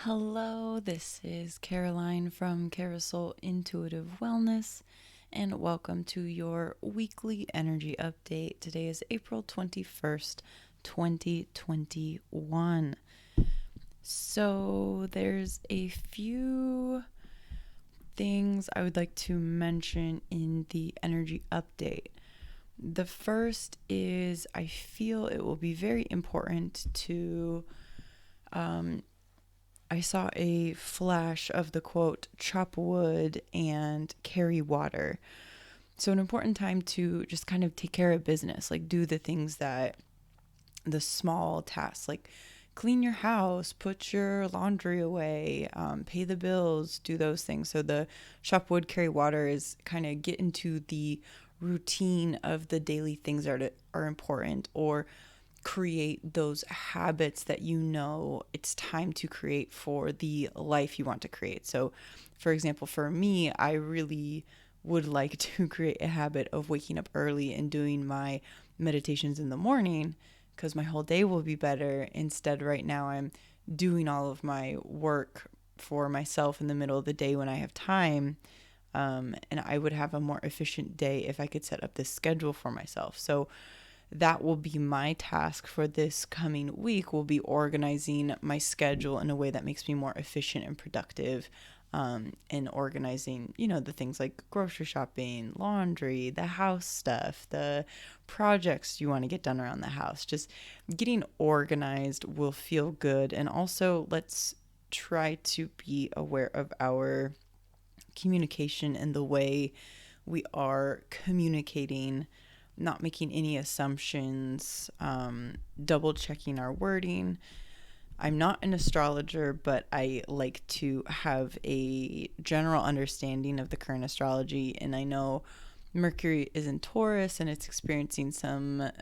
Hello, this is Caroline from Carosoul Intuitive Wellness, and welcome to your weekly energy update. Today is April 21st, 2021. So, there's a few things I would like to mention in the energy update. The first is I feel it will be very important to I saw a flash of the quote, chop wood and carry water. So, an important time to just kind of take care of business, like do the things that the small tasks, like clean your house, put your laundry away, pay the bills, do those things. So, the chop wood, carry water is kind of get into the routine of the daily things that are important, or create those habits that you know it's time to create for the life you want to create. So, for example, for me, I really would like to create a habit of waking up early and doing my meditations in the morning because my whole day will be better. Instead, right now, I'm doing all of my work for myself in the middle of the day when I have time. And I would have a more efficient day if I could set up this schedule for myself. So, that will be my task for this coming week, will be organizing my schedule in a way that makes me more efficient and productive, and organizing, the things like grocery shopping, laundry, the house stuff, the projects you want to get done around the house. Just getting organized will feel good. And also, let's try to be aware of our communication and the way we are communicating, not making any assumptions, double checking our wording. I'm not an astrologer, but I like to have a general understanding of the current astrology. And I know Mercury is in Taurus and it's experiencing some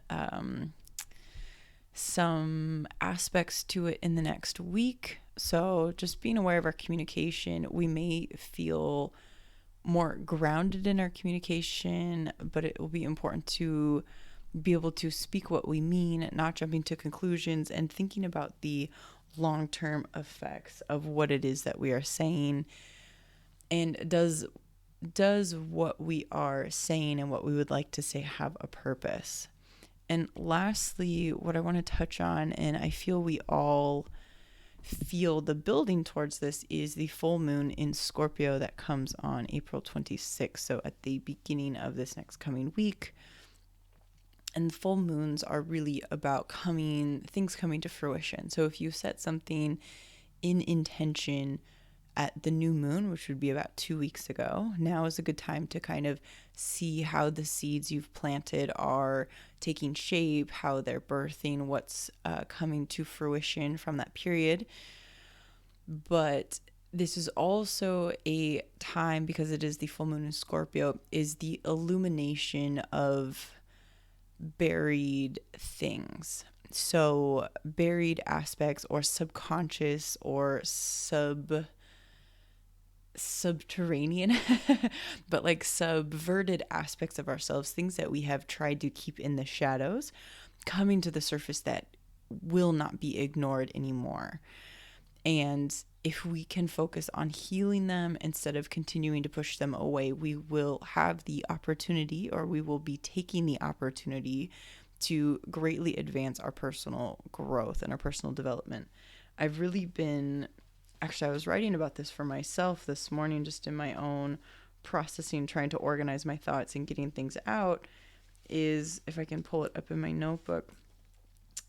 aspects to it in the next week. So just being aware of our communication, we may feel more grounded in our communication, but it will be important to be able to speak what we mean, not jumping to conclusions, and thinking about the long-term effects of what it is that we are saying, and does what we are saying and what we would like to say have a purpose. And lastly, what I want to touch on, and I feel we all feel the building towards this, is the full moon in Scorpio that comes on April 26th. So at the beginning of this next coming week. And full moons are really about things coming to fruition. So if you set something in intention at the new moon, which would be about 2 weeks ago, now is a good time to kind of see how the seeds you've planted are taking shape, how they're birthing, what's coming to fruition from that period. But this is also a time, because it is the full moon in Scorpio, is the illumination of buried things. So buried aspects or subconscious or subterranean but like subverted aspects of ourselves, things that we have tried to keep in the shadows, coming to the surface that will not be ignored anymore. And if we can focus on healing them instead of continuing to push them away, we will have the opportunity, or we will be taking the opportunity to greatly advance our personal growth and our personal development. I've really been, actually, I was writing about this for myself this morning, just in my own processing, trying to organize my thoughts and getting things out, is if I can pull it up in my notebook.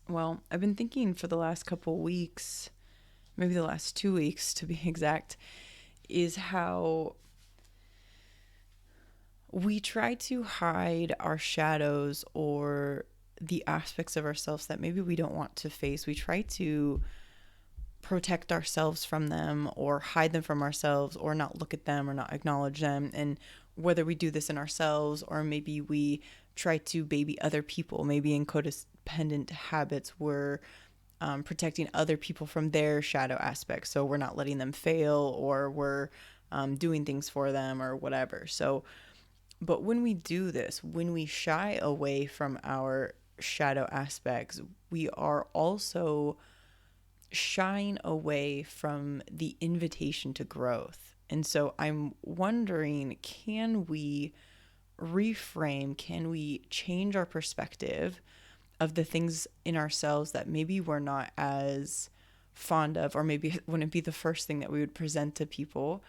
Well, I've been thinking for the last couple weeks, maybe the last 2 weeks to be exact, is how we try to hide our shadows or the aspects of ourselves that maybe we don't want to face. We try to protect ourselves from them, or hide them from ourselves, or not look at them, or not acknowledge them. And whether we do this in ourselves, or maybe we try to baby other people, maybe in codependent habits, we're protecting other people from their shadow aspects. So we're not letting them fail, or we're doing things for them, or whatever. So, but when we do this, when we shy away from our shadow aspects, we are also shying away from the invitation to growth. And so I'm wondering, can we reframe? Can we change our perspective of the things in ourselves that maybe we're not as fond of, or maybe wouldn't be the first thing that we would present to people?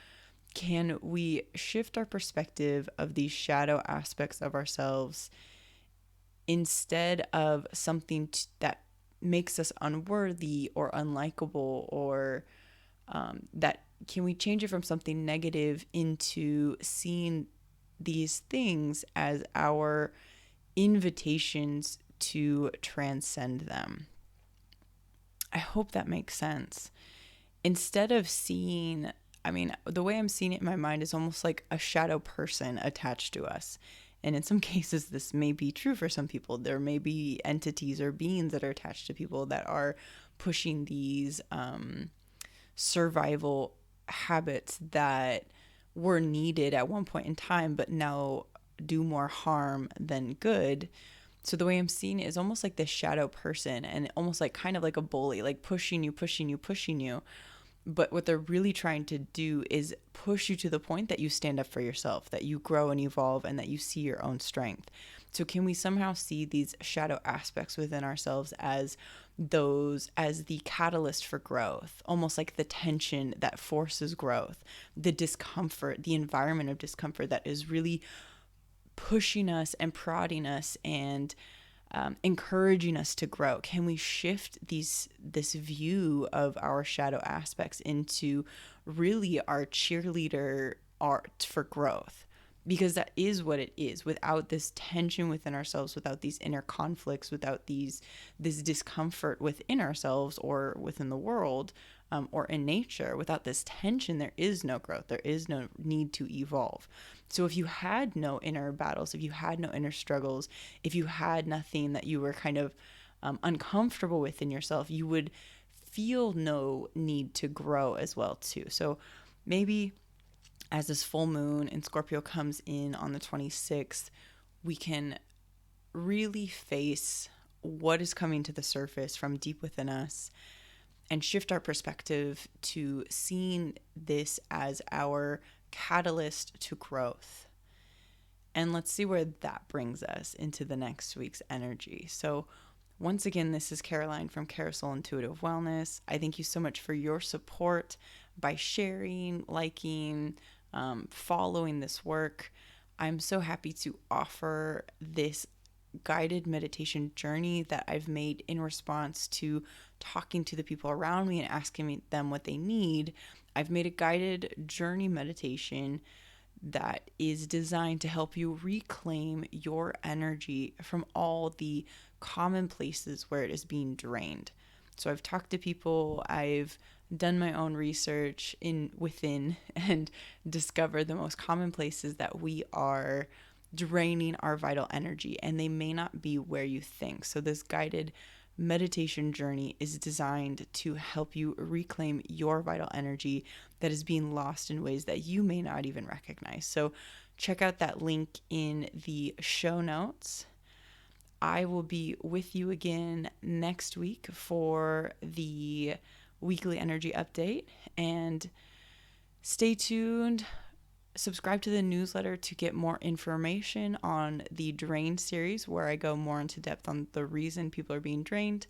Can we shift our perspective of these shadow aspects of ourselves instead of something that makes us unworthy or unlikable, or that can we change it from something negative into seeing these things as our invitations to transcend them? I hope that makes sense. Instead of seeing, I mean, the way I'm seeing it in my mind is almost like a shadow person attached to us. And in some cases, this may be true for some people. There may be entities or beings that are attached to people that are pushing these survival habits that were needed at one point in time, but now do more harm than good. So the way I'm seeing it is almost like this shadow person, and almost like kind of like a bully, like pushing you, pushing you, pushing you. But what they're really trying to do is push you to the point that you stand up for yourself, that you grow and evolve, and that you see your own strength. So can we somehow see these shadow aspects within ourselves as the catalyst for growth, almost like the tension that forces growth, the discomfort, the environment of discomfort that is really pushing us and prodding us and encouraging us to grow? Can we shift this view of our shadow aspects into really our cheerleader art for growth? Because that is what it is. Without this tension within ourselves, without these inner conflicts, without this discomfort within ourselves or within the world, or in nature, without this tension, there is no growth. There is no need to evolve. So if you had no inner battles, if you had no inner struggles, if you had nothing that you were kind of uncomfortable with in yourself, you would feel no need to grow as well too. So maybe as this full moon in Scorpio comes in on the 26th, we can really face what is coming to the surface from deep within us and shift our perspective to seeing this as our catalyst to growth. And let's see where that brings us into the next week's energy. So once again, this is Caroline from Carosoul Intuitive Wellness. I thank you so much for your support by sharing, liking, following this work. I'm so happy to offer this guided meditation journey that I've made in response to talking to the people around me and asking them what they need. I've made a guided journey meditation that is designed to help you reclaim your energy from all the common places where it is being drained. So I've talked to people, I've done my own research within and discovered the most common places that we are draining our vital energy, and they may not be where you think. So this guided meditation journey is designed to help you reclaim your vital energy that is being lost in ways that you may not even recognize. So check out that link in the show notes. I will be with you again next week for the weekly energy update, and stay tuned. Subscribe to the newsletter to get more information on the Drain series, where I go more into depth on the reason people are being drained,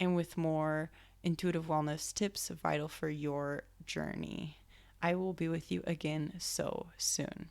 and with more intuitive wellness tips vital for your journey. I will be with you again so soon.